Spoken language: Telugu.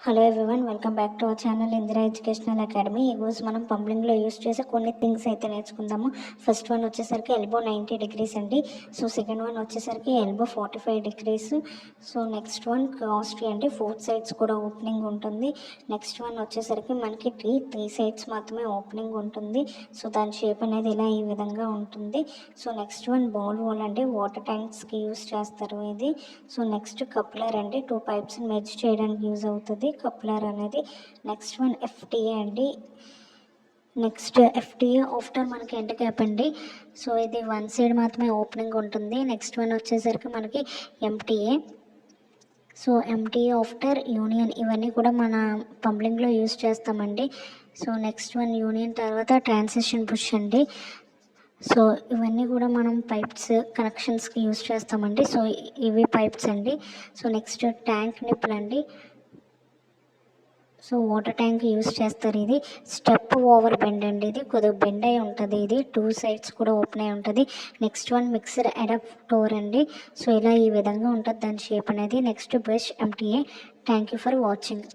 Hello everyone, welcome back to our channel Indira educational academy. ఈరోజు మనం పంప్లింగ్లో యూస్ చేసే కొన్ని థింగ్స్ అయితే నేర్చుకుందాము. ఫస్ట్ వన్ వచ్చేసరికి ఎల్బో 90 degrees అండి. సో సెకండ్ వన్ వచ్చేసరికి elbow 45 degrees. So next one క్రాస్టీ అండి, 4 sides కూడా ఓపెనింగ్ ఉంటుంది. నెక్స్ట్ వన్ వచ్చేసరికి మనకి త్రీ సైడ్స్ మాత్రమే ఓపెనింగ్ ఉంటుంది. సో దాని షేప్ అనేది ఇలా ఈ విధంగా ఉంటుంది. So next one ball wall అండి, వాటర్ ట్యాంక్స్కి యూస్ చేస్తారు ఇది. సో నెక్స్ట్ కప్లర్ అండి, 2 pipes మెర్జ్ చేయడానికి యూజ్ అవుతుంది కప్లర్ అనేది. నెక్స్ట్ వన్ ఎఫ్టీఏ అండి. నెక్స్ట్ ఎఫ్టీఏ ఆఫ్టర్ మనకి ఎండ్ క్యాప్ అండి. సో ఇది 1 side మాత్రమే ఓపెనింగ్ ఉంటుంది. నెక్స్ట్ వన్ వచ్చేసరికి మనకి empty a. So empty a after union, ఇవన్నీ కూడా మన పంప్లింగ్లో యూజ్ చేస్తామండి. సో నెక్స్ట్ వన్ యూనియన్ తర్వాత ట్రాన్సిషన్ పుష్ అండి. సో ఇవన్నీ కూడా మనం పైప్స్ కనెక్షన్స్కి యూజ్ చేస్తామండి. సో ఇవి పైప్స్ అండి. సో నెక్స్ట్ ట్యాంక్ నిప్పులు అండి. సో వాటర్ ట్యాంక్ యూస్ చేస్తారు. ఇది స్టెప్ ఓవర్ బెండ్ అండి, ఇది కొద్దిగా బెండ్ అయి ఉంటుంది. ఇది 2 sides కూడా ఓపెన్ అయి ఉంటుంది. నెక్స్ట్ వన్ మిక్సర్ అడాప్టర్ అండి. సో ఇలా ఈ విధంగా ఉంటుంది దాని షేప్ అనేది. Next brush empty a. Thank you for watching.